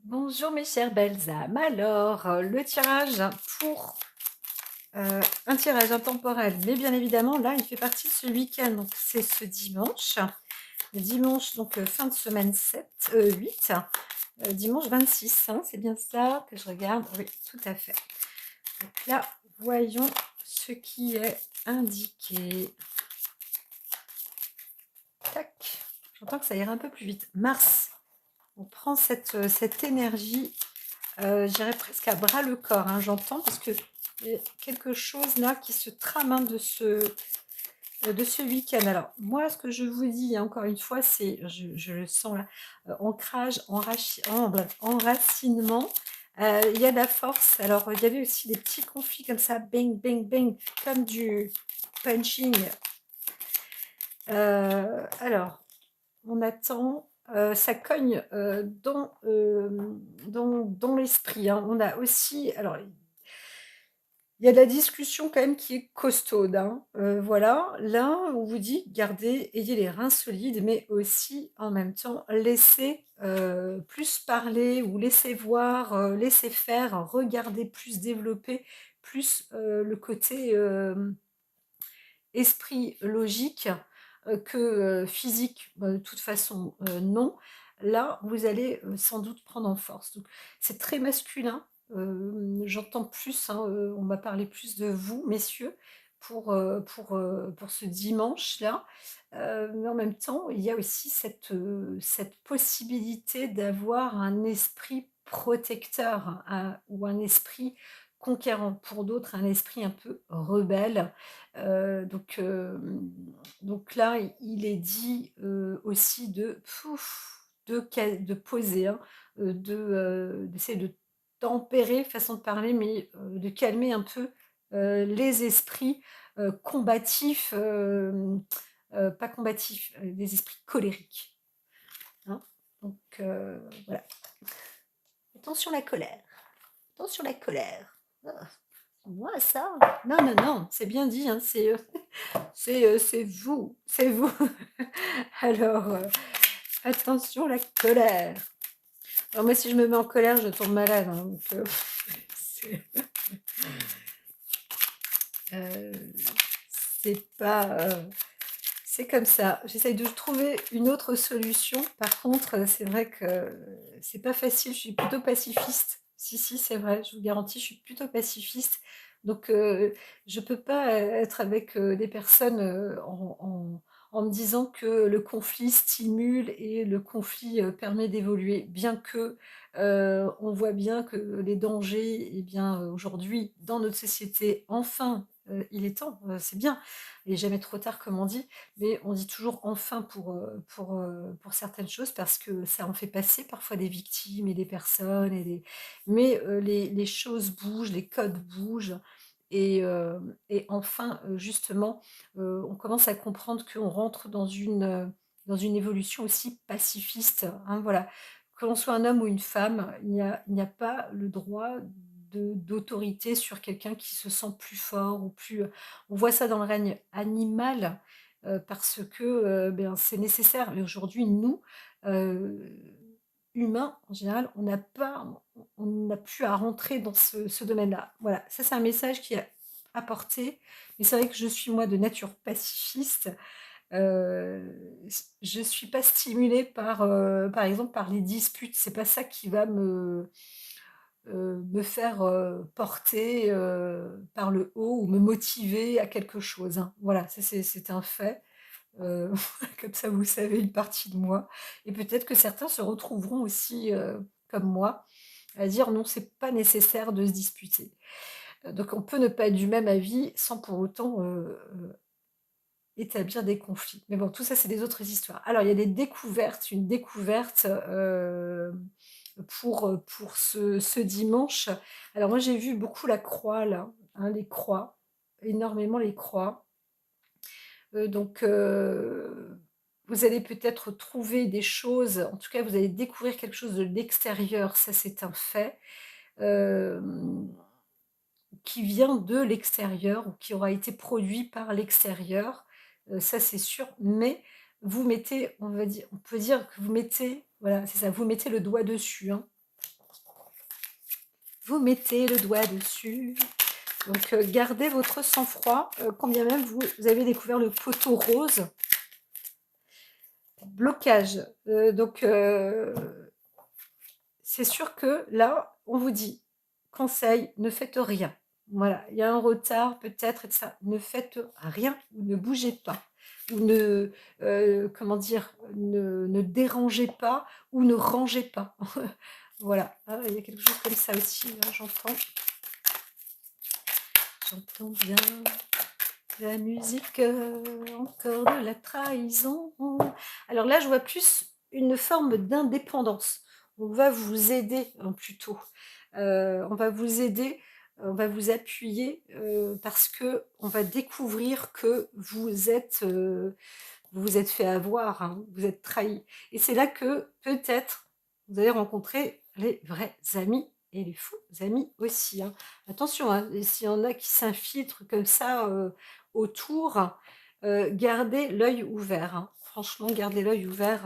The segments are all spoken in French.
Bonjour mes chères belles âmes. Alors, le tirage pour, un tirage intemporel, mais bien évidemment là, il fait partie de ce week-end, donc c'est ce dimanche. Le dimanche, donc fin de semaine 7, 8, dimanche 26, hein, c'est bien ça que je regarde? Oui, tout à fait. Donc là, voyons ce qui est indiqué. Tac, j'entends que ça ira un peu plus vite. Mars, on prend cette énergie. J'irais presque à bras le corps, hein, j'entends, parce que y a quelque chose là qui se trame, hein, de ce week-end. Alors moi, ce que je vous dis, hein, encore une fois, c'est, je le sens là, ancrage, enracinement, il y a de la force. Alors, il y avait aussi des petits conflits comme ça, bang, bang, bang, comme du punching. Alors, on attend, ça cogne, dans l'esprit, hein. On a aussi alors il y a de la discussion quand même qui est costaude, hein, voilà. Là, on vous dit: «Gardez ayez les reins solides», mais aussi, en même temps, laissez, plus parler ou laissez voir, laissez faire, regardez plus, développer plus, le côté, esprit logique, que, physique, bah, de toute façon, non. Là, vous allez, sans doute prendre en force. Donc c'est très masculin, j'entends plus, hein, on m'a parlé plus de vous, messieurs, pour ce dimanche-là. Mais en même temps, il y a aussi cette possibilité d'avoir un esprit protecteur, ou un esprit conquérant. Pour d'autres, un esprit un peu rebelle. Donc là, il est dit, aussi de poser, hein, d'essayer de tempérer, façon de parler, mais de calmer un peu, les esprits, combatifs, pas combatifs, des esprits colériques, hein. Donc voilà. Attention la colère, attention la colère. Ah, c'est moi ça? Non, non, non, c'est bien dit, hein, c'est vous, c'est vous. Alors, attention la colère. Alors moi, si je me mets en colère, je tombe malade, hein, donc c'est heu, c'est pas, c'est comme ça. J'essaye de trouver une autre solution. Par contre, c'est vrai que c'est pas facile. Je suis plutôt pacifiste. Si, si, c'est vrai, je vous garantis, je suis plutôt pacifiste. Donc je peux pas être avec, des personnes, en me disant que le conflit stimule et le conflit, permet d'évoluer. Bien que, on voit bien que les dangers, eh bien, aujourd'hui, dans notre société, enfin, il est temps, c'est bien. Il est jamais trop tard comme on dit, mais on dit toujours «enfin» pour certaines choses parce que ça en fait passer parfois des victimes et des personnes mais les choses bougent, les codes bougent et enfin, justement, on commence à comprendre qu'on rentre dans une évolution aussi pacifiste, hein, voilà. Que l'on soit un homme ou une femme, il n'y a pas le droit d'autorité sur quelqu'un qui se sent plus fort ou plus, on voit ça dans le règne animal, parce que, ben, c'est nécessaire. Mais aujourd'hui, nous, heu, humains, en général, on n'a plus à rentrer dans ce domaine-là. Voilà, ça, c'est un message qui est apporté. Mais c'est vrai que je suis, moi, de nature pacifiste. Je suis pas stimulée par exemple, par les disputes. C'est pas ça qui va me faire, porter, par le haut ou me motiver à quelque chose, hein. Voilà, ça c'est un fait. Heu, comme ça vous savez une partie de moi et peut-être que certains se retrouveront aussi, comme moi, à dire: «Non, c'est pas nécessaire de se disputer». Donc on peut ne pas être du même avis sans pour autant, établir des conflits. Mais bon, tout ça, c'est des autres histoires. Alors il y a des découvertes, une découverte, pour ce dimanche. Alors moi, j'ai vu beaucoup la croix là, hein, les croix, énormément les croix. Donc vous allez peut-être trouver des choses, en tout cas, vous allez découvrir quelque chose de l'extérieur, ça c'est un fait, hem, qui vient de l'extérieur ou qui aura été produit par l'extérieur, ça c'est sûr. Mais vous mettez, on peut dire que vous mettez, voilà, c'est ça, vous mettez le doigt dessus, hein. vous mettez le doigt dessus. Donc, gardez votre sang-froid, quand bien même vous avez découvert le poteau rose. Blocage. Donc, c'est sûr que là, on vous dit, conseil, ne faites rien. Voilà, il y a un retard peut-être et de ça. Ne faites rien ou ne bougez pas. Ou ne, comment dire, ne dérangez pas ou ne rangez pas. Voilà, ah, il y a quelque chose comme ça aussi, là, j'entends. J'entends bien la musique, encore de la trahison. Alors là, je vois plus une forme d'indépendance. On va vous aider, hein, plutôt. On va vous aider, on va vous appuyer, parce que on va découvrir que vous vous êtes fait avoir, hein, vous êtes trahi. Et c'est là que peut-être vous allez rencontrer les vrais amis et les faux amis aussi, hein. Attention, hein, et s'il y en a qui s'infiltrent comme ça autour, gardez l'œil ouvert, hein. Franchement, gardez l'œil ouvert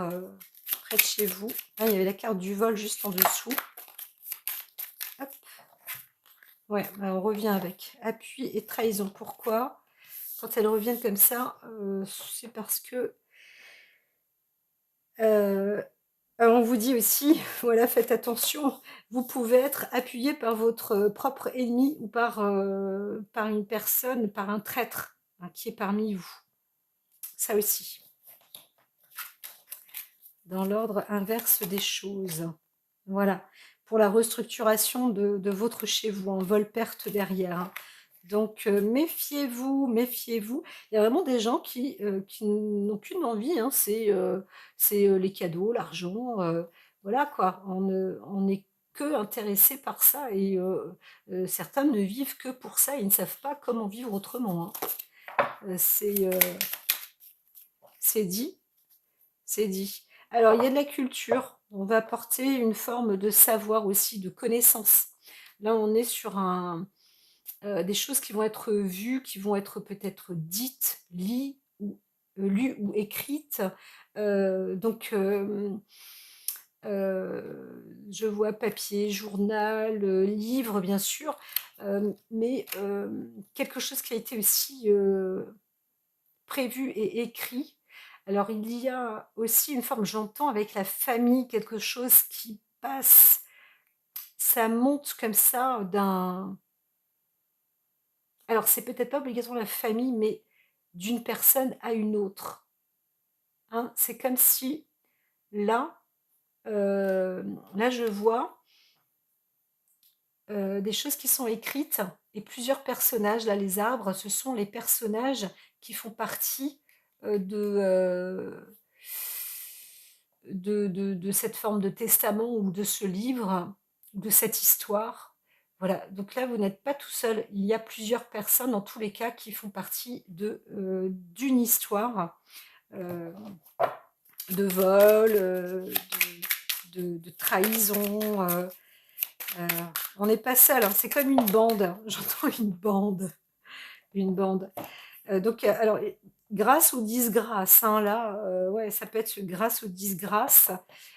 près de chez vous. Là, il y avait la carte du vol juste en dessous. Hop. Ouais, bah, on revient avec appui et trahison. Pourquoi? Quand elles reviennent comme ça, c'est parce que on vous dit aussi, voilà, faites attention, vous pouvez être appuyé par votre propre ennemi ou par une personne, par un traître, hein, qui est parmi vous. Ça aussi. Dans l'ordre inverse des choses. Voilà. Pour la restructuration de votre chez vous, en vol-perte derrière, hein. Donc, méfiez-vous, méfiez-vous. Il y a vraiment des gens qui n'ont qu'une envie, hein, c'est les cadeaux, l'argent, voilà quoi. On n'est que intéressé par ça et certains ne vivent que pour ça, ils ne savent pas comment vivre autrement, hein. C'est dit, c'est dit. Alors, il y a de la culture, on va apporter une forme de savoir aussi, de connaissance. Là, on est sur des choses qui vont être vues, qui vont être peut-être dites, lues ou écrites. Donc, je vois papier, journal, livre, bien sûr, mais quelque chose qui a été aussi prévu et écrit. Alors, il y a aussi une forme, j'entends avec la famille, quelque chose qui passe, ça monte comme ça d'un. Alors, c'est peut-être pas obligatoirement la famille, mais d'une personne à une autre, hein. C'est comme si là, là je vois, des choses qui sont écrites et plusieurs personnages. Là, les arbres, ce sont les personnages qui font partie, de cette forme de testament ou de ce livre, de cette histoire. Voilà, donc là, vous n'êtes pas tout seul. Il y a plusieurs personnes, dans tous les cas, qui font partie d'une histoire, heu, de vol, de trahison, heu, on n'est pas seul, hein, c'est comme une bande. J'entends une bande, une bande. Donc, alors, grâce ou disgrâce, hein, là, ouais, ça peut être grâce ou disgrâce.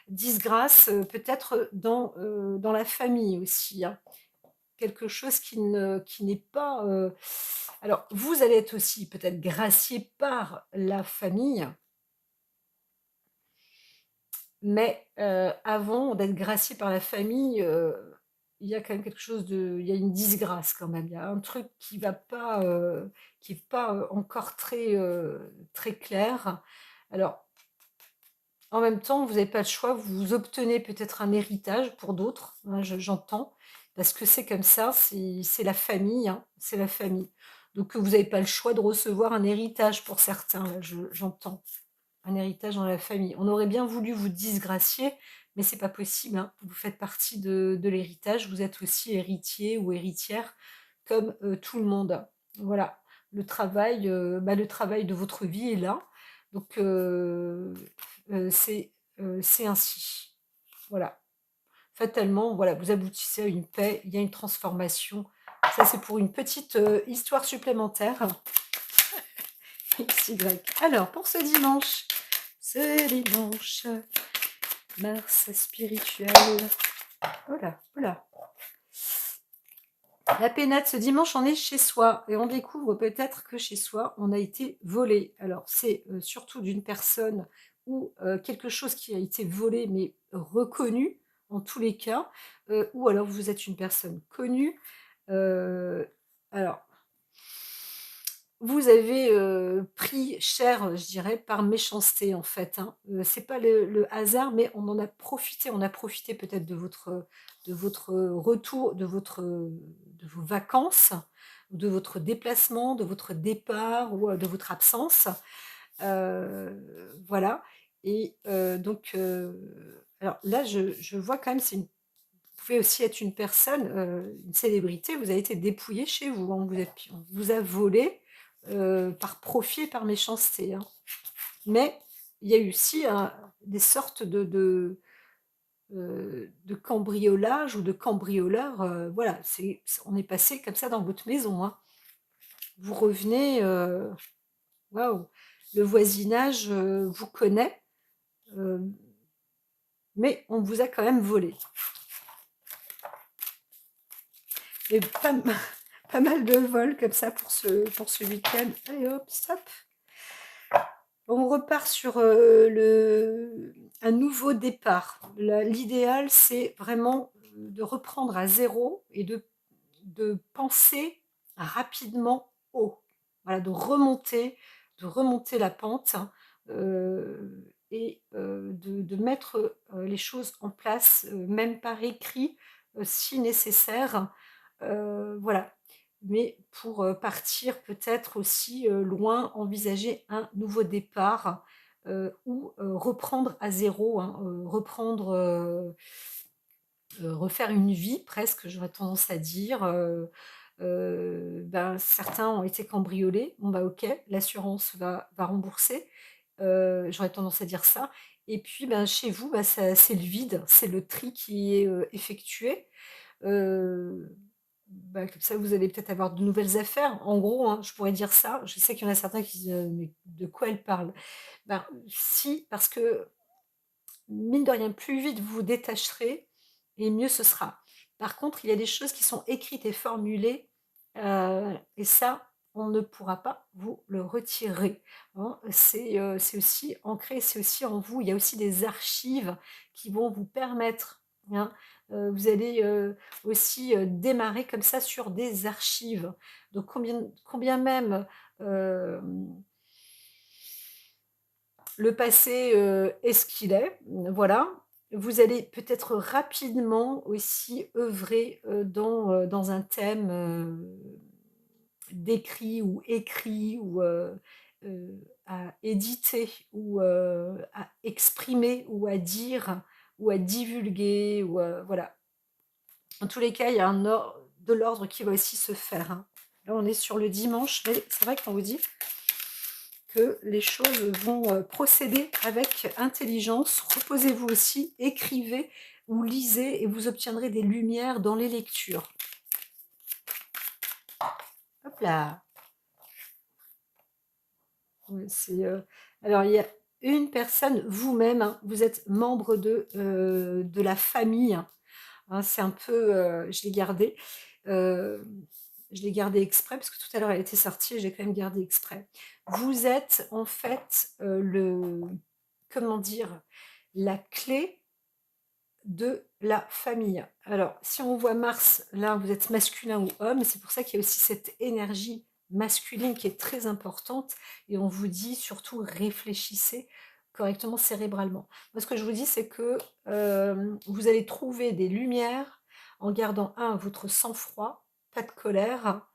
Disgrâce, peut-être dans la famille aussi, hein. Quelque chose qui n'est pas, alors vous allez être aussi peut-être gracié par la famille, mais avant d'être gracié par la famille, il y a quand même quelque chose il y a une disgrâce quand même. Il y a un truc qui est pas, encore très clair. Alors, en même temps, vous n'avez pas le choix, vous obtenez peut-être un héritage pour d'autres, hein, j'entends, parce que c'est comme ça, c'est la famille, hein, c'est la famille. Donc vous n'avez pas le choix de recevoir un héritage pour certains, là, j'entends. Un héritage dans la famille. On aurait bien voulu vous disgracier, mais c'est pas possible, hein. Vous faites partie de l'héritage, vous êtes aussi héritier ou héritière comme tout le monde. Voilà, le travail de votre vie est là, donc c'est ainsi. Voilà, fatalement, voilà, vous aboutissez à une paix, il y a une transformation. Ça, c'est pour une petite histoire supplémentaire. XY. Alors, pour ce dimanche, Mars spirituel. Oh là, oh là. La pénate, ce dimanche, on est chez soi et on découvre peut-être que chez soi, on a été volé. Alors, c'est surtout d'une personne ou quelque chose qui a été volé, mais reconnu en tous les cas, ou alors vous êtes une personne connue. Euh, alors, vous avez, pris cher, je dirais, par méchanceté, en fait, hein. C'est pas le hasard, mais on en a profité. On a profité peut-être de votre retour, de vos vacances, de votre déplacement, de votre départ ou, de votre absence. Voilà et donc alors là, je vois quand même, vous pouvez aussi être une personne, une célébrité, vous avez été dépouillé chez vous, hein, on vous a volé, par profit et par méchanceté, hein. Mais il y a eu aussi des sortes de cambriolage ou de cambrioleurs, voilà, on est passé comme ça dans votre maison, hein. Vous revenez, waouh, le voisinage, vous connaît, heu, mais on vous a quand même volé. Et pas, pas mal de vols comme ça pour ce week-end. Allez hop, stop. On repart sur un nouveau départ. L'idéal, c'est vraiment de reprendre à zéro et de penser rapidement haut. Voilà, de remonter la pente, hein, et de mettre les choses en place, même par écrit, si nécessaire. Voilà, mais pour partir peut-être aussi loin, envisager un nouveau départ ou reprendre à zéro, hein, refaire une vie presque, j'aurais tendance à dire. Ben, certains ont été cambriolés, bon bah ok, l'assurance va rembourser, j'aurais tendance à dire ça. Et puis ben, chez vous, bah, c'est le vide, c'est le tri qui est effectué. Heu, Bah, comme ça, vous allez peut-être avoir de nouvelles affaires. En gros, hein, je pourrais dire ça. Je sais qu'il y en a certains qui disent: «Mais de quoi elle parle?» Ben, si, parce que mine de rien, plus vite vous vous détacherez et mieux ce sera. Par contre, il y a des choses qui sont écrites et formulées, et ça, on ne pourra pas vous le retirer, hein. C'est aussi ancré, c'est aussi en vous. Il y a aussi des archives qui vont vous permettre, hein, vous allez, aussi, démarrer comme ça sur des archives. Donc combien même, hem le passé, est ce qu'il est, voilà. Vous allez peut-être rapidement aussi œuvrer, dans un thème, d'écrit ou écrit à éditer ou, à exprimer ou à dire ou à divulguer ou, voilà. En tous les cas, il y a un or de l'ordre qui va aussi se faire, hein. Là, on est sur le dimanche, mais c'est vrai qu'on vous dit que les choses vont procéder avec intelligence. Reposez-vous aussi, écrivez ou lisez et vous obtiendrez des lumières dans les lectures. Hop là. Ouais, alors il y a une personne, vous-même, hein, vous êtes membre de la famille, hein, c'est un peu, euh, je l'ai gardé exprès parce que tout à l'heure elle était sortie et j'ai quand même gardé exprès. Vous êtes en fait comment dire, la clé de la famille. Alors, si on voit Mars, là, vous êtes masculin ou homme, c'est pour ça qu'il y a aussi cette énergie masculine qui est très importante et on vous dit surtout réfléchissez correctement cérébralement. Moi, ce que je vous dis, c'est que vous allez trouver des lumières en gardant, votre sang-froid, pas de colère,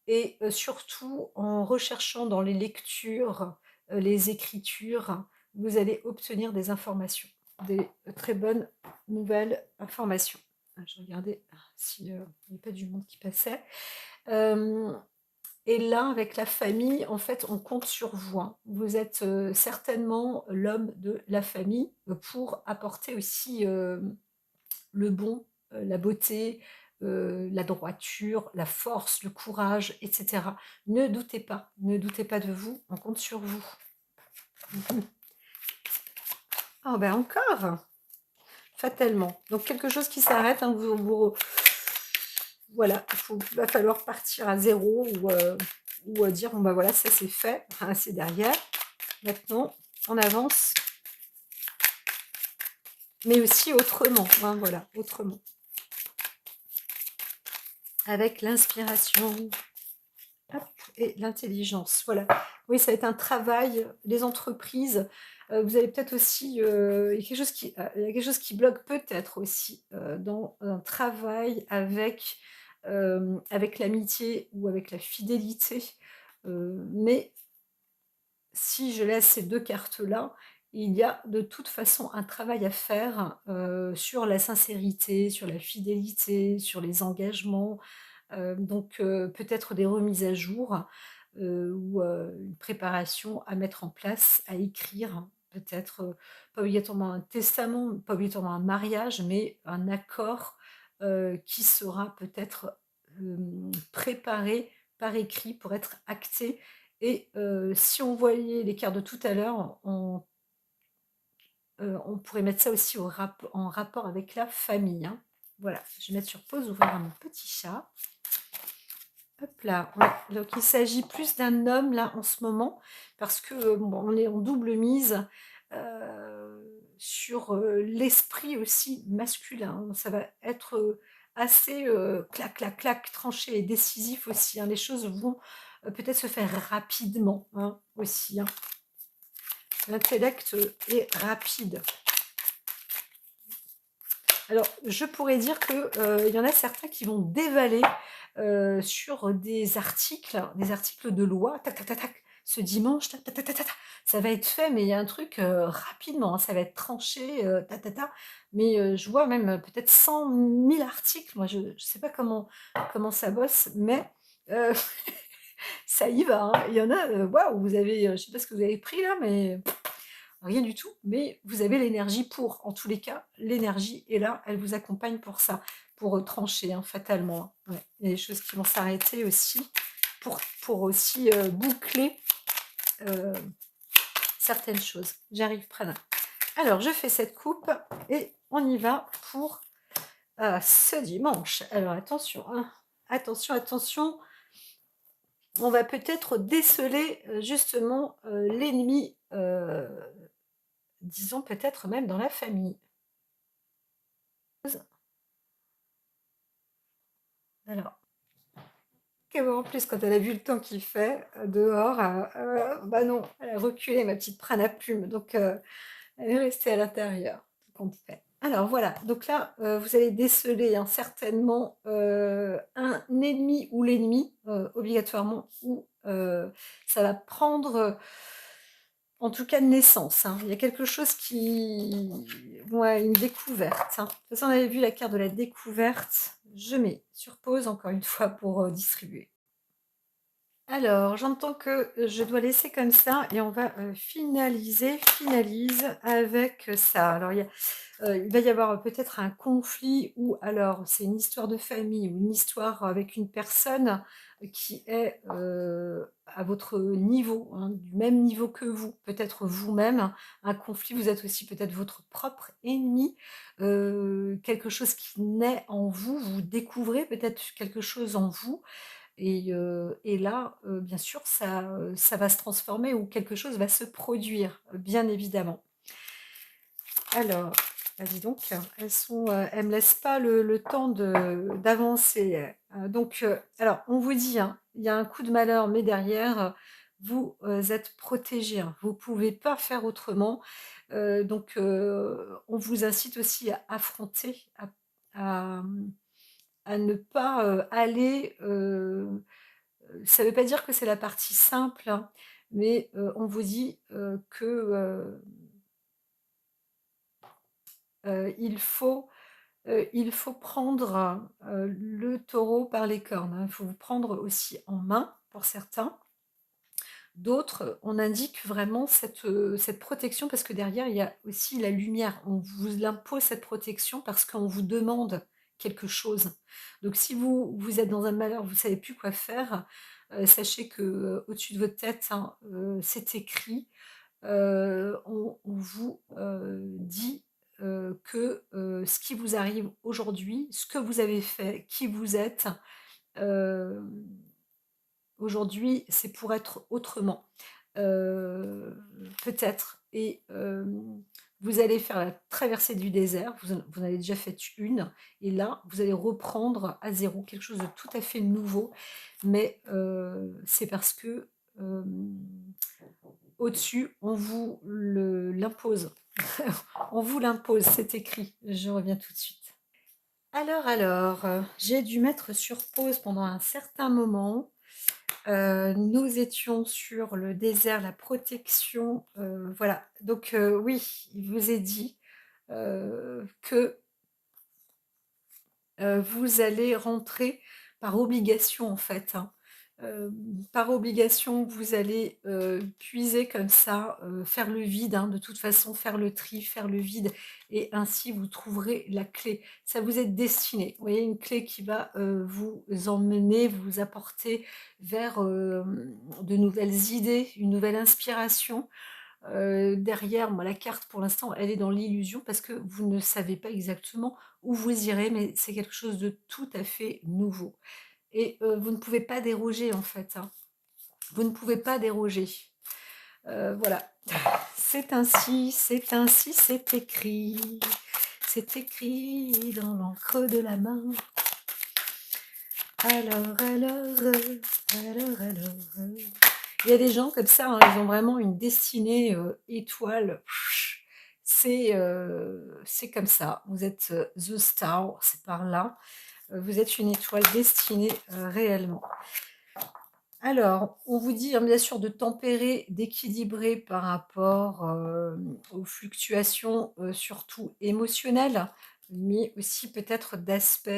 et surtout en recherchant dans les lectures, les écritures, vous allez obtenir des informations, des très bonnes nouvelles informations. Ah, je regardais s'il n'y avait pas du monde qui passait. Hem Et là, avec la famille, en fait, on compte sur vous, hein. Vous êtes, certainement l'homme de la famille, pour apporter aussi, le bon, la beauté, la droiture, la force, le courage, et cetera. Ne doutez pas de vous, on compte sur vous. Ah ben encore! Fatalement. Donc quelque chose qui s'arrête, hein, voilà, va falloir partir à zéro ou dire: «Bon, bah, voilà, ça c'est fait, enfin, c'est derrière. Maintenant, on avance, mais aussi autrement», hein, voilà, autrement. Avec l'inspiration, hop, et l'intelligence, voilà. Oui, ça va être un travail, les entreprises, vous avez peut-être aussi, il y a quelque chose qui bloque peut-être aussi, dans un travail avec l'amitié ou avec la fidélité, mais si je laisse ces 2 cartes-là, il y a de toute façon un travail à faire, sur la sincérité, sur la fidélité, sur les engagements, donc peut-être des remises à jour, ou une préparation à mettre en place, à écrire, peut-être, pas obligatoirement un testament, pas obligatoirement un mariage, mais un accord, qui sera peut-être, préparé par écrit pour être acté et si on voyait les cartes de tout à l'heure, on pourrait mettre ça aussi en rapport avec la famille, hein. Voilà, je vais mettre sur pause, ouvrir à mon petit chat. Hop là, ouais, donc il s'agit plus d'un homme là en ce moment parce que, bon, on est en double mise, sur, l'esprit aussi masculin, hein. Ça va être, assez, clac, clac, clac, tranché et décisif aussi, hein. Les choses vont, peut-être se faire rapidement, hein, aussi, hein. L'intellect, est rapide. Alors, je pourrais dire que, il y en a certains qui vont dévaler, sur des articles de loi, tac, tac, tac, tac, ce dimanche, tac, tac, tac, tac, tac, tac. Ça va être fait, mais il y a un truc, rapidement, hein, ça va être tranché, ta, ta, ta. Mais, je vois même, peut-être 100 000 articles. Moi, je sais pas comment ça bosse, mais, heu, ça y va, hein. Il y en a, waouh, vous avez, je sais pas ce que vous avez pris là, mais rien du tout, mais vous avez l'énergie pour. En tous les cas, l'énergie est là, elle vous accompagne pour ça, pour, trancher, hein, fatalement, hein. Ouais, il y a des choses qui vont s'arrêter aussi pour aussi, boucler, heu, certaines choses. J'arrive, Prana. Alors je fais cette coupe et on y va pour, ce dimanche. Alors attention, hein, attention, attention, on va peut-être déceler, justement, l'ennemi, disons peut-être même dans la famille. Alors, en plus, quand elle a vu le temps qu'il fait, dehors, bah non, elle a reculé ma petite prane à plume, donc elle est restée à l'intérieur, tout compte fait. Alors voilà, donc là, vous allez déceler, hein, certainement, un ennemi ou l'ennemi, obligatoirement ou ça va prendre, en tout cas naissance, hein. Il y a quelque chose qui ouais, une découverte, hein. De toute façon, on avait vu la carte de la découverte. Je mets sur pause encore une fois pour, distribuer. Alors, j'entends que je dois laisser comme ça et on va, finalise avec ça. Alors il va y avoir peut-être un conflit ou alors c'est une histoire de famille ou une histoire avec une personne qui est, à votre niveau, hein, du même niveau que vous, peut-être vous-même. Un conflit, vous êtes aussi peut-être votre propre ennemi, quelque chose qui naît en vous, vous découvrez peut-être quelque chose en vous et là, bien sûr, ça va se transformer ou quelque chose va se produire, bien évidemment. Alors, bah, dis donc, elles me laissent pas le temps d'avancer, donc alors on vous dit, hein, il y a un coup de malheur, mais derrière, vous, êtes protégés, hein. Vous pouvez pas faire autrement, donc on vous incite aussi à affronter, à ne pas, aller, ça ne veut pas dire que c'est la partie simple, hein, mais on vous dit, que, il faut prendre, le taureau par les cornes, hein. Il faut vous prendre aussi en main pour certains. D'autres, on indique vraiment cette protection parce que derrière, il y a aussi la lumière. On vous impose cette protection parce qu'on vous demande quelque chose. Donc si vous êtes dans un malheur, vous ne savez plus quoi faire, sachez que, au-dessus de votre tête, hein, c'est écrit, on vous, dit, que, ce qui vous arrive aujourd'hui, ce que vous avez fait, qui vous êtes, hem, aujourd'hui, c'est pour être autrement. Heu, peut-être et vous allez faire la traversée du désert, vous en avez déjà fait une et là, vous allez reprendre à zéro quelque chose de tout à fait nouveau, mais c'est parce que, hem, au-dessus, on vous l'impose. On vous l'impose, c'est écrit. Je reviens tout de suite. Alors, j'ai dû mettre sur pause pendant un certain moment. Nous étions sur le désert, la protection, voilà. Donc oui, il vous est dit, que, vous allez rentrer par obligation, en fait, hein. Par obligation, vous allez, puiser comme ça, faire le vide, hein, de toute façon, faire le tri, faire le vide et ainsi vous trouverez la clé. Ça vous est destiné. Vous voyez, une clé qui va, vous emmener, vous apporter vers, de nouvelles idées, une nouvelle inspiration. Derrière, moi, la carte, pour l'instant, elle est dans l'illusion parce que vous ne savez pas exactement où vous irez, mais c'est quelque chose de tout à fait nouveau et vous ne pouvez pas déroger, en fait, hein. Vous ne pouvez pas déroger. Voilà. C'est ainsi, c'est écrit. C'est écrit dans l'encre de la main. Alors. Il y a des gens comme ça, hein, ils ont vraiment une destinée, étoile. C'est comme ça. Vous êtes, the star, c'est par là. Vous êtes une étoile destinée, réellement. Alors, on vous dit, hein, bien sûr, de tempérer, d'équilibrer par rapport, aux fluctuations, surtout émotionnelles, mais aussi peut-être d'aspects,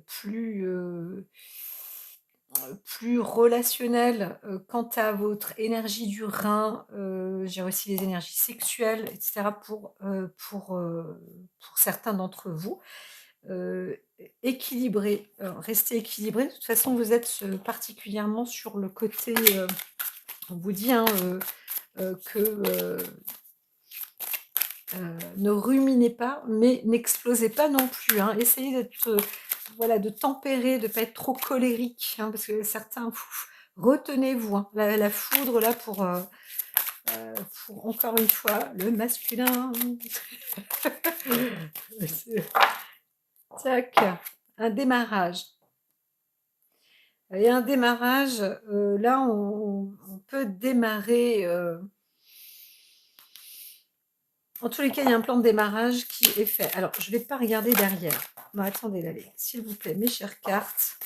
plus, plus relationnels, quant à votre énergie du rein, j'ai aussi les énergies sexuelles et cetera pour certains d'entre vous. Heu, équilibré, restez équilibré. De toute façon, vous êtes, particulièrement sur le côté, on vous dit, hein, que, ne ruminez pas, mais n'explosez pas non plus, hein. Essayez d'être, voilà, de tempérer, de ne pas être trop colérique, hein, parce que certains, retenez-vous, hein. La foudre là pour encore une fois, le masculin. C'est tac, un démarrage. Et un démarrage, là, on peut démarrer, en tous les cas, il y a un plan de démarrage qui est fait. Alors, je ne vais pas regarder derrière. Non, attendez, allez, s'il vous plaît, mes chères cartes.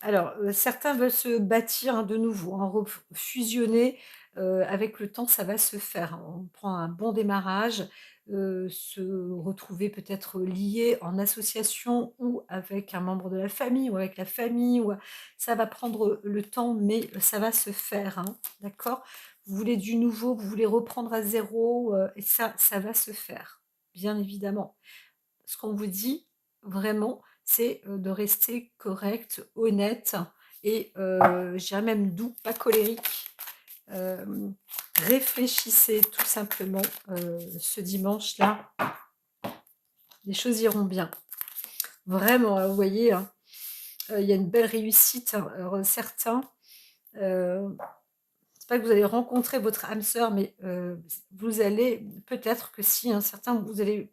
Alors, certains veulent se bâtir, hein, de nouveau, hein, fusionner, avec le temps, ça va se faire, hein. On prend un bon démarrage, se retrouver peut-être lié en association ou avec un membre de la famille ou avec la famille ou ça va prendre, le temps, mais ça va se faire, hein, d'accord? Vous voulez du nouveau, vous voulez reprendre à zéro, et ça va se faire, bien évidemment. Ce qu'on vous dit, vraiment, c'est, de rester correct, honnête et je dirais même doux, pas colérique. Hem, réfléchissez tout simplement, ce dimanche-là, les choses iront bien. Vraiment, vous voyez, hein, il y a une belle réussite, hein. Alors, certains, heu, c'est pas que vous allez rencontrer votre âme sœur, mais vous allez peut-être que si, hein, certains, vous allez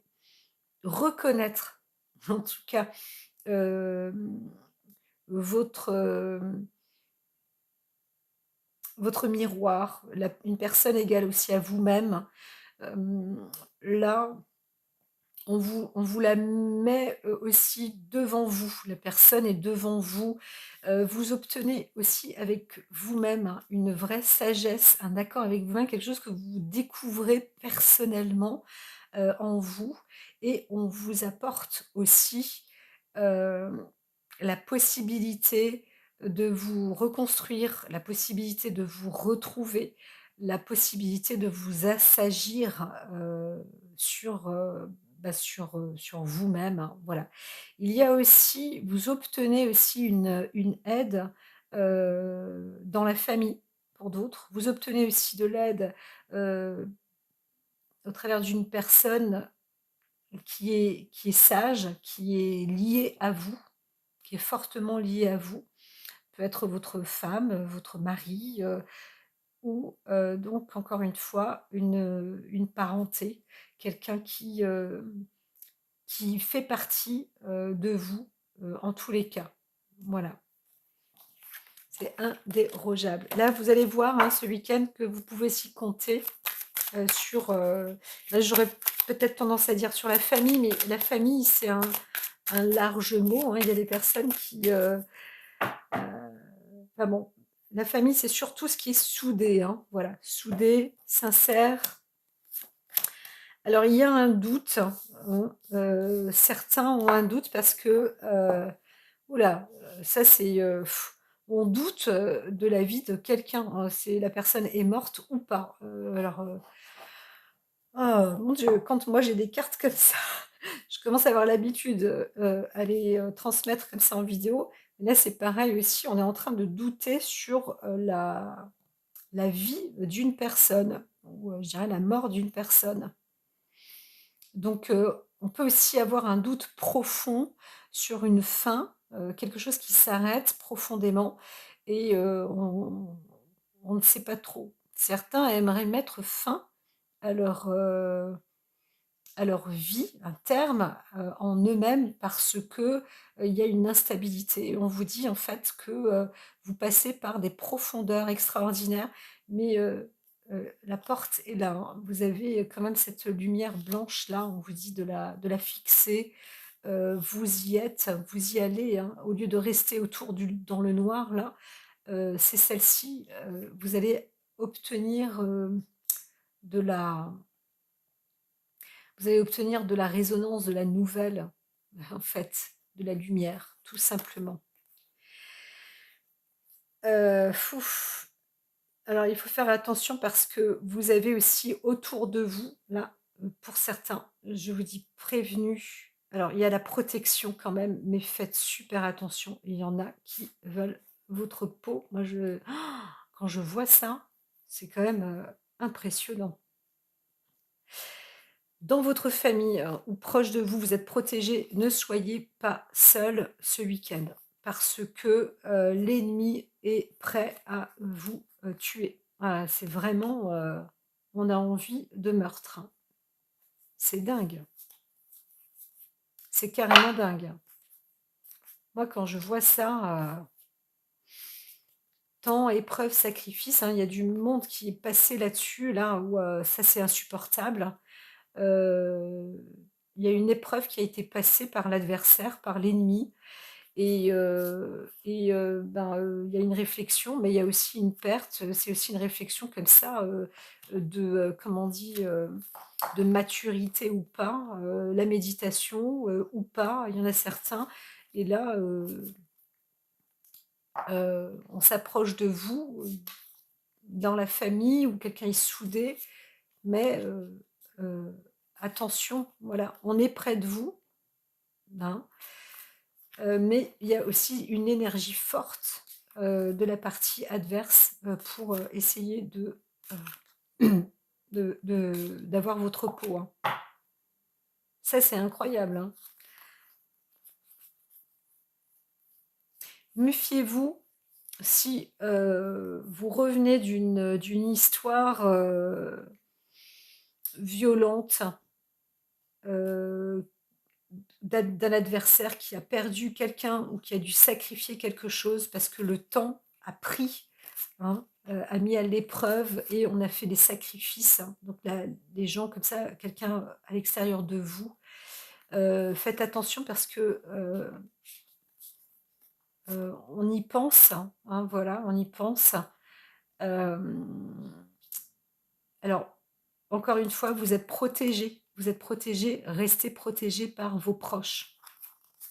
reconnaître, en tout cas, hem, votre, votre miroir, une personne égale aussi à vous-même. Là, on vous la met, aussi devant vous. La personne est devant vous. Vous obtenez aussi avec vous-même, hein, une vraie sagesse, un accord avec vous-même, quelque chose que vous découvrez personnellement, en vous et on vous apporte aussi, hem, la possibilité de vous reconstruire, la possibilité de vous retrouver, la possibilité de vous assagir, sur, sur vous-même, hein, voilà. Il y a aussi vous obtenez aussi une aide, dans la famille pour d'autres. Vous obtenez aussi de l'aide, heu au travers d'une personne qui est sage, qui est liée à vous, qui est fortement liée à vous. Peut être votre femme, votre mari, ou donc encore une fois une parenté, quelqu'un qui fait partie, de vous, en tous les cas. Voilà, c'est indérogeable. Là, vous allez voir, hein, ce week-end que vous pouvez s'y compter, là, j'aurais peut-être tendance à dire sur la famille, mais la famille, c'est un large mot, hein. Il y a des personnes enfin bon, la famille, c'est surtout ce qui est soudé, hein, voilà, soudé, sincère. Alors il y a un doute, hein, certains ont un doute parce que, ouh ça c'est, on doute, de la vie de quelqu'un, c'est la personne est morte ou pas. Oh mon Dieu, quand moi j'ai des cartes comme ça, je commence à avoir l'habitude, à les, transmettre comme ça en vidéo. Là, c'est pareil aussi, on est en train de douter sur, la vie d'une personne ou, je dirais la mort d'une personne. Donc, on peut aussi avoir un doute profond sur une fin, quelque chose qui s'arrête profondément et on ne sait pas trop. Certains aimeraient mettre fin à à leur vie, un terme, en eux-mêmes parce que, il y a une instabilité. On vous dit en fait que, vous passez par des profondeurs extraordinaires, mais la porte est là, hein. Vous avez quand même cette lumière blanche là, on vous dit de la fixer, vous y êtes, vous y allez, hein. Au lieu de rester autour du dans le noir là, c'est celle-ci, vous allez obtenir, de la vous allez obtenir de la résonance, de la nouvelle, en fait, de la lumière, tout simplement. Fouf. Alors il faut faire attention parce que vous avez aussi autour de vous, là, pour certains, je vous dis prévenus. Alors il y a la protection quand même, mais faites super attention. Il y en a qui veulent votre peau. Moi quand je vois ça, c'est quand même, impressionnant. Dans votre famille, ou proche de vous, vous êtes protégés, ne soyez pas seuls ce week-end parce que, l'ennemi est prêt à vous, tuer. Voilà, c'est vraiment, on a envie de meurtre, hein. C'est dingue, c'est carrément dingue. Moi, quand je vois ça, temps, épreuve, sacrifice, hein, il y a du monde qui est passé là-dessus, là, où, ça, c'est insupportable. Heu, il y a une épreuve qui a été passée par l'adversaire, par l'ennemi il y a une réflexion, mais il y a aussi une perte, c'est aussi une réflexion comme ça, comment on dit? De maturité ou pas, la méditation, ou pas. Il y en a certains et là, on s'approche de vous, dans la famille où quelqu'un est soudé, mais heu, attention, voilà, on est près de vous, hein, mais il y a aussi une énergie forte, de la partie adverse, pour, essayer d'avoir votre peau, hein. Ça, c'est incroyable, hein. Méfiez-vous si, vous revenez d'une histoire, violente, heu, d'un adversaire qui a perdu quelqu'un ou qui a dû sacrifier quelque chose parce que le temps a pris, hein, a mis à l'épreuve et on a fait des sacrifices, hein. Donc là, des gens comme ça, quelqu'un à l'extérieur de vous, faites attention parce que, on y pense, hein, voilà, on y pense. Hem, alors, encore une fois, vous êtes protégés, restez protégés par vos proches.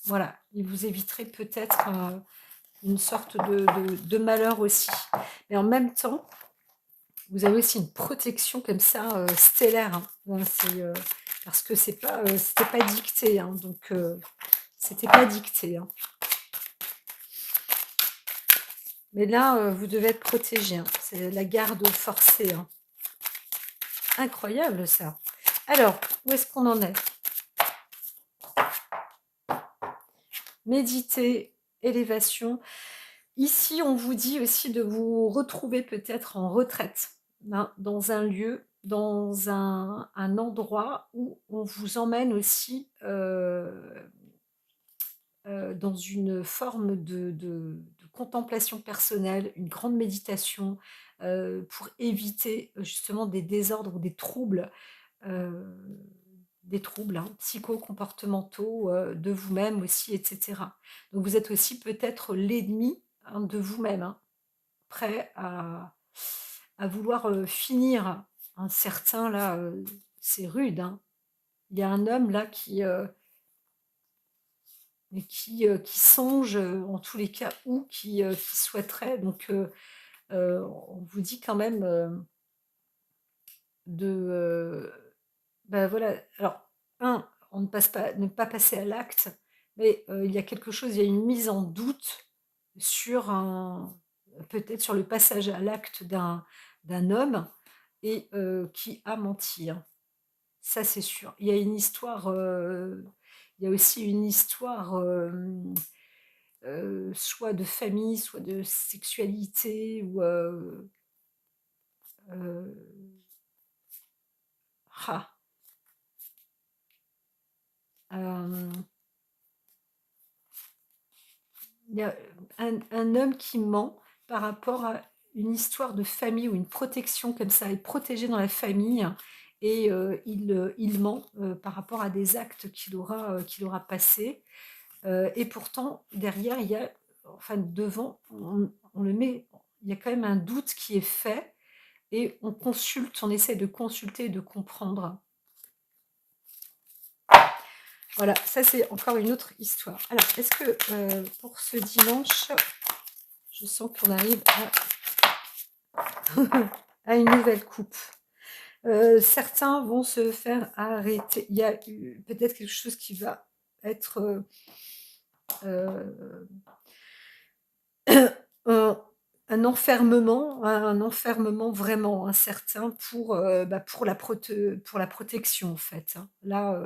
Voilà, et vous éviterez peut-être, une sorte de malheur aussi. Mais en même temps, vous avez aussi une protection comme ça, stellaire, hein. Ouais, parce que c'était pas dicté, hein, donc c'était pas dicté, hein. Mais là, vous devez être protégés, hein. C'est la garde forcée, hein. Incroyable ça. Alors, où est-ce qu'on en est? Méditer, élévation. Ici, on vous dit aussi de vous retrouver peut-être en retraite, hein, dans un lieu, dans un endroit où on vous emmène aussi, dans une forme de contemplation personnelle, une grande méditation, pour éviter, justement des désordres ou heu, des troubles, hein, psycho-comportementaux, de vous-même aussi et cetera. Donc vous êtes aussi peut-être l'ennemi, hein, de vous-même, hein, prêt à vouloir, finir un certain là, c'est rude, hein. Il y a un homme là qui songe, en tous les cas ou qui souhaiterait donc on vous dit quand même, de, bah, voilà, alors on ne pas passer à l'acte, mais il y a quelque chose, il y a une mise en doute sur un peut-être sur le passage à l'acte d'un homme et qui a menti, hein. Ça, c'est sûr. Il y a une histoire, il y a aussi une histoire, soit de famille, soit de sexualité ou heu, ah, hem, il y a un homme qui ment par rapport à une histoire de famille ou une protection comme ça, être protégé dans la famille et il ment, par rapport à des actes qu'il aura passés, et pourtant derrière il y a enfin devant, on le met il y a quand même un doute qui est fait et on essaie de consulter et de comprendre. Voilà, ça c'est encore une autre histoire. Alors, est-ce que, pour ce dimanche, je sens qu'on arrive à une nouvelle coupe. Certains vont se faire arrêter. Il y a eu peut-être quelque chose qui va être, heu, un un enfermement vraiment, incertain pour pour la protection, en fait, hein. Là,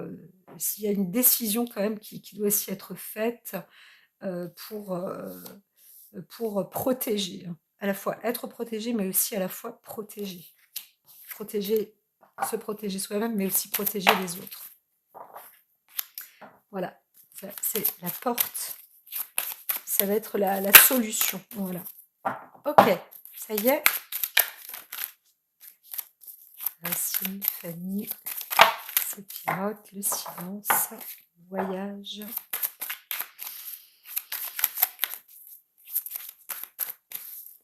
s'il y a une décision quand même qui doit aussi être faite, pour, protéger, hein. À la fois être protégé, mais aussi à la fois protéger. Protéger se protéger soi-même, mais aussi protéger les autres. Voilà, ça c'est la porte, ça va être la solution, voilà. OK, ça y est. Racine, famille, Séphiroth, le silence, voyage.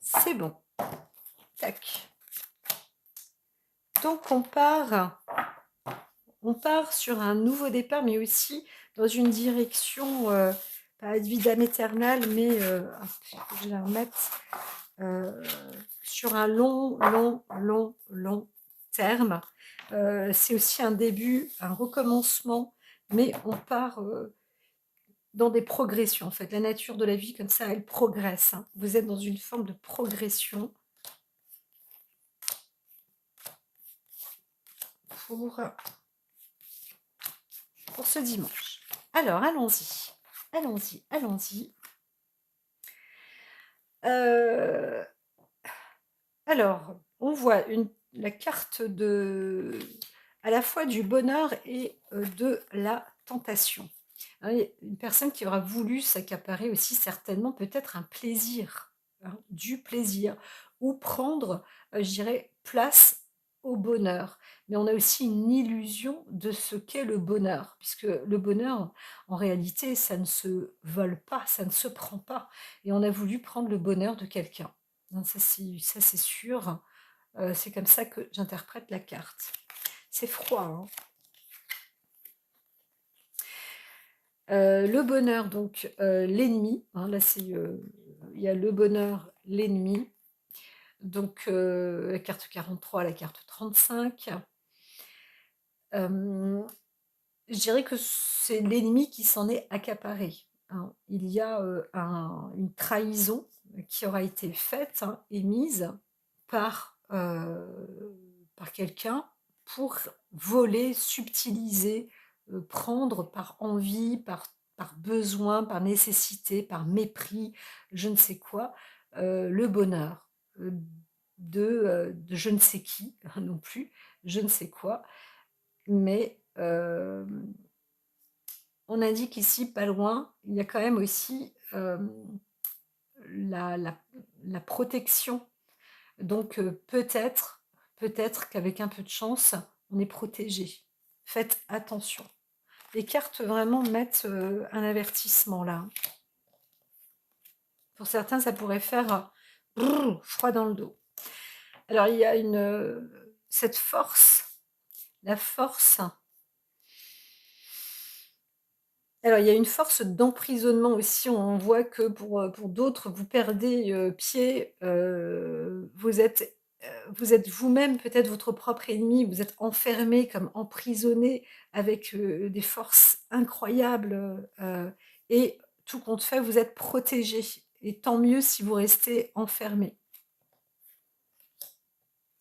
C'est bon. Tac. Donc on part sur un nouveau départ, mais aussi dans une direction, pas ad vitam aeternam, mais il faut que je la remette, heu, sur un long terme. C'est aussi un début, un recommencement, mais on part, dans des progressions, en fait. La nature de la vie comme ça, elle progresse, hein. Vous êtes dans une forme de progression pour, ce dimanche. Alors allons-y, allons-y, allons-y. Heu, alors, on voit la carte à la fois du bonheur et de la tentation. Hein, il une personne qui aura voulu s'accaparer aussi certainement peut-être un plaisir, hein, du plaisir ou prendre, je dirais, place au bonheur. Mais on a aussi une illusion de ce qu'est le bonheur, puisque le bonheur, en réalité, ça ne se vole pas, ça ne se prend pas et on a voulu prendre le bonheur de quelqu'un. Non, ça c'est sûr, c'est comme ça que j'interprète la carte. C'est froid, hein. Le bonheur donc, l'ennemi, hein, là c'est, il y a le bonheur, l'ennemi, donc la carte 43, la carte 35. Hem, je dirais que c'est l'ennemi qui s'en est accaparé, hein. Il y a, une trahison qui aura été faite, hein, émise par quelqu'un pour voler, subtiliser, prendre par envie, par besoin, par nécessité, par mépris, je ne sais quoi, le bonheur, de je ne sais qui non plus, je ne sais quoi. Mais, on indique ici, pas loin, il y a quand même aussi, la la la protection. Donc, peut-être qu'avec un peu de chance, on est protégé. Faites attention. Les cartes vraiment mettent, un avertissement là, hein. Pour certains, ça pourrait faire, froid dans le dos. Alors il y a cette force, la force. Alors, il y a une force d'emprisonnement aussi. On voit que pour d'autres, vous perdez, pied, vous êtes vous-même peut-être votre propre ennemi, vous êtes enfermé, comme emprisonné avec, des forces incroyables, et tout compte fait, vous êtes protégé et tant mieux si vous restez enfermé.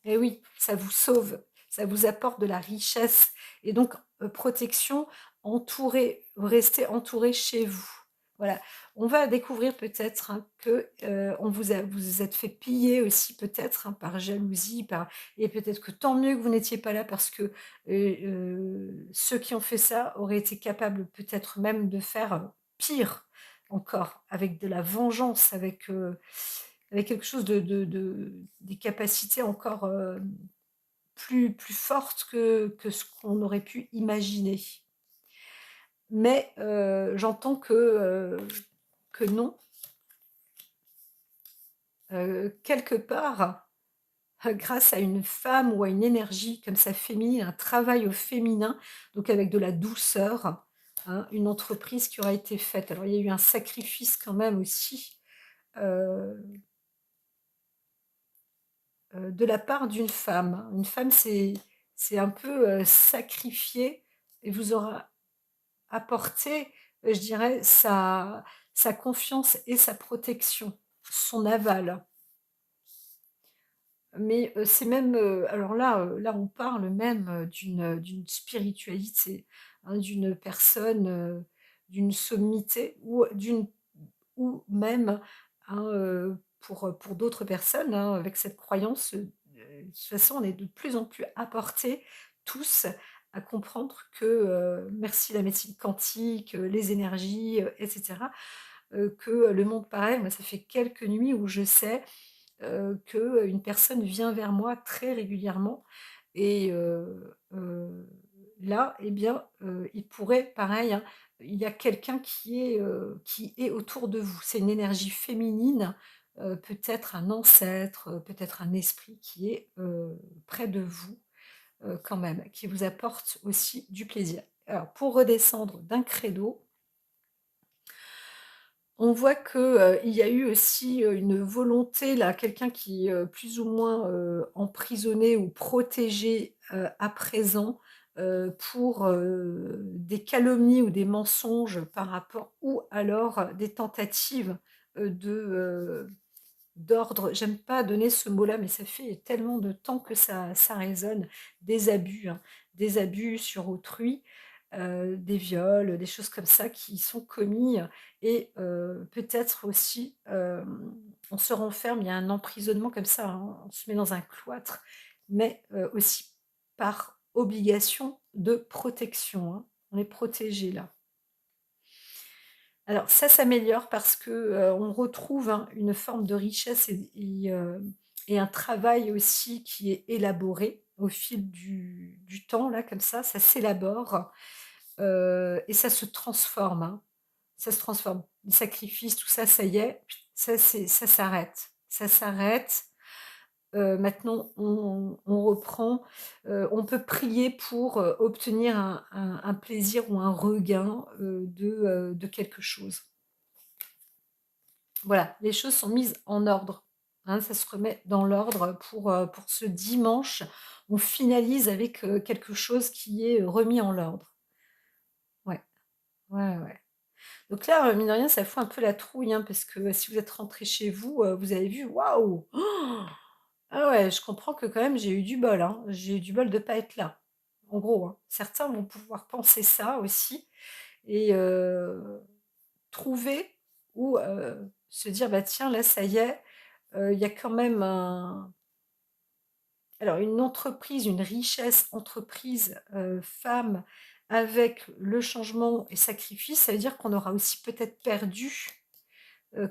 Et oui, ça vous sauve, ça vous apporte de la richesse et donc, protection, entouré, restez entouré chez vous. Voilà. On va découvrir peut-être, hein, que, vous vous êtes fait piller aussi peut-être, hein, par jalousie, par et peut-être que tant mieux que vous n'étiez pas là parce que, ceux qui ont fait ça auraient été capables peut-être même de faire, pire encore, avec de la vengeance, avec quelque chose de des capacités encore, plus fortes que ce qu'on aurait pu imaginer. Mais, j'entends que non, quelque part, grâce à une femme ou à une énergie comme ça féminine, un travail au féminin, donc avec de la douceur, hein, une entreprise qui aura été faite. Alors il y a eu un sacrifice quand même aussi, heu de la part d'une femme, hein. Une femme c'est un peu, sacrifié et vous aura apporté, je dirais sa confiance et sa protection, son aval. Mais, c'est même, alors là, là on parle même, d'une spiritualité, hein, d'une personne, d'une sommité ou même, hein, pour d'autres personnes, hein, avec cette croyance, de toute façon, on est de plus en plus apportés tous à comprendre que, merci la médecine quantique, les énergies, et cetera, que le monde parallèle, moi ça fait quelques nuits où je sais, qu'une personne vient vers moi très régulièrement et là, eh bien, il pourrait pareil, hein, il y a quelqu'un qui est autour de vous. C'est une énergie féminine, peut-être un ancêtre, peut-être un esprit qui est, près de vous, quand même, qui vous apporte aussi du plaisir. Alors pour redescendre d'un credo, on voit que, il y a eu aussi, une volonté là, quelqu'un qui, plus ou moins, emprisonné ou protégé, à présent, pour, des calomnies ou des mensonges par rapport ou alors des tentatives, d'ordre, j'aime pas donner ce mot-là, mais ça fait tellement de temps que ça résonne, des abus, hein, des abus sur autrui, des viols, des choses comme ça qui sont commis et peut-être aussi, on se renferme, il y a un emprisonnement comme ça, hein, on se met dans un cloître, mais aussi par obligation de protection, hein. On est protégé là. Alors ça s'améliore parce que, on retrouve, hein, une forme de richesse et un travail aussi qui est élaboré au fil du temps là comme ça s'élabore, et ça se transforme, hein. Ça se transforme. Les sacrifices, tout ça, ça y est, ça s'arrête. Ça s'arrête. Maintenant on reprend, on peut prier pour, obtenir un plaisir ou un regain, de quelque chose. Voilà, les choses sont mises en ordre, hein, ça se remet dans l'ordre pour ce dimanche. On finalise avec, quelque chose qui est, remis en l'ordre. Ouais, ouais, ouais. Donc là, mine de rien, ça fout un peu la trouille, hein, parce que si vous êtes rentrés chez vous, vous avez vu, waouh! Ah ouais, je comprends que quand même j'ai eu du bol, hein. J'ai eu du bol de pas être là, en gros, hein. Certains vont pouvoir penser ça aussi et trouver ou se dire: «Bah tiens, là, ça y est, il y a quand même un» alors une entreprise, une richesse entreprise, femme avec le changement et sacrifice, ça veut dire qu'on aura aussi peut-être perdu,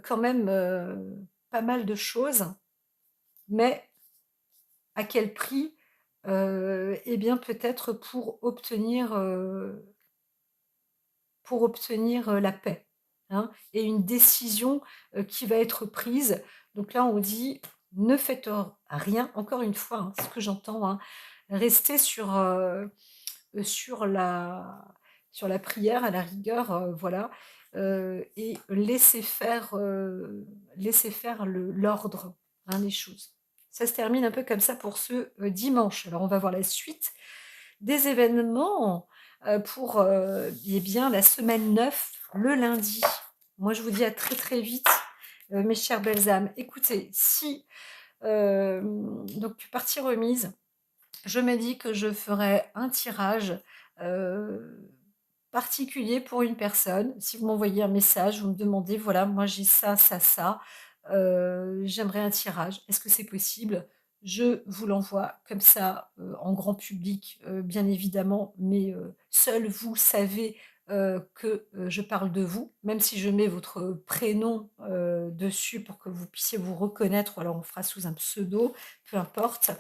quand même, pas mal de choses, mais à quel prix? Et bien peut-être pour obtenir, la paix, hein et une décision, qui va être prise. Donc là, on dit: «Ne faites rien», encore une fois, hein, ce que j'entends, hein, restez sur la prière à la rigueur, voilà, et laisser faire l'ordre, hein, les choses. Ça se termine un peu comme ça pour ce, dimanche. Alors on va voir la suite des événements, pour, eh bien la semaine 9 le lundi. Moi je vous dis à très, très vite, mes chères belles âmes. Écoutez, si, donc partie remise, je me dis que je ferai un tirage, heu, particulier pour une personne. Si vous m'envoyez un message, vous me demandez: «Voilà, moi j'ai ça, ça, ça, j'aimerais un tirage. Est-ce que c'est possible?» Je vous l'envoie comme ça, en grand public, bien évidemment, mais seul vous savez, que, je parle de vous, même si je mets votre prénom, dessus pour que vous puissiez vous reconnaître ou alors on fera sous un pseudo, peu importe.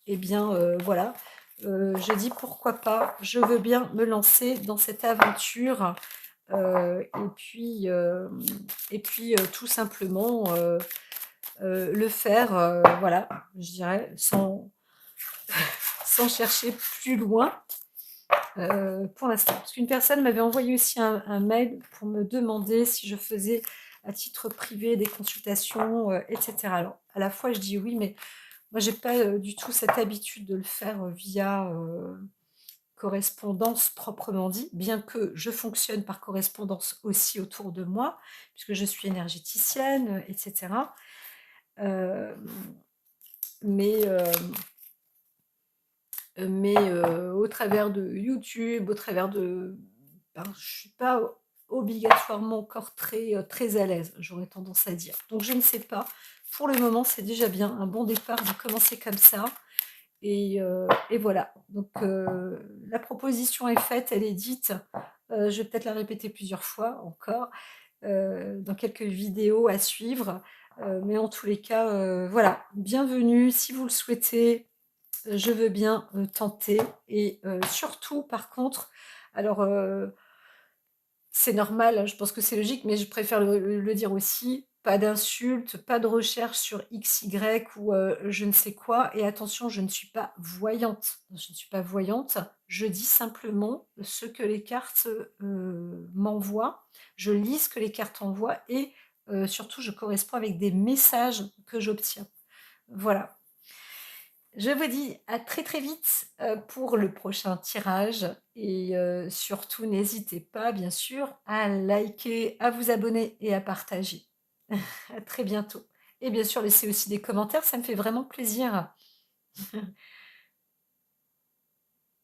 Eh bien, voilà, je dis: «Pourquoi pas?» Je veux bien me lancer dans cette aventure, et puis, tout simplement, le faire, voilà, je dirais sans chercher plus loin, pour l'instant. Parce qu'une personne m'avait envoyé aussi un mail pour me demander si je faisais à titre privé des consultations, et cetera. Alors, à la fois je dis: «Oui», mais moi j'ai pas, du tout cette habitude de le faire, via, correspondance proprement dit, bien que je fonctionne par correspondance aussi autour de moi, puisque je suis énergéticienne, et cetera. Hem, mais, au travers de YouTube, au travers de ben, je suis pas obligatoirement encore très, très à l'aise, j'aurais tendance à dire. Donc je ne sais pas. Pour le moment, c'est déjà bien, un bon départ de commencer comme ça et voilà. Donc la proposition est faite, elle est dite. Je vais peut-être la répéter plusieurs fois encore, dans quelques vidéos à suivre, mais en tous les cas, voilà, bienvenue si vous le souhaitez, je veux bien, tenter et surtout par contre alors, c'est normal, hein, je pense que c'est logique, mais je préfère le dire aussi, pas d'insultes, pas de recherche sur XY ou je ne sais quoi et attention, je ne suis pas voyante. Je ne suis pas voyante, je dis simplement ce que les cartes, m'envoient. Je lis ce que les cartes envoient et surtout je corresponds avec des messages que j'obtiens. Voilà. Je vous dis à très, très vite, pour le prochain tirage et surtout n'hésitez pas bien sûr à liker, à vous abonner et à partager. À très bientôt et bien sûr laissez aussi des commentaires, ça me fait vraiment plaisir.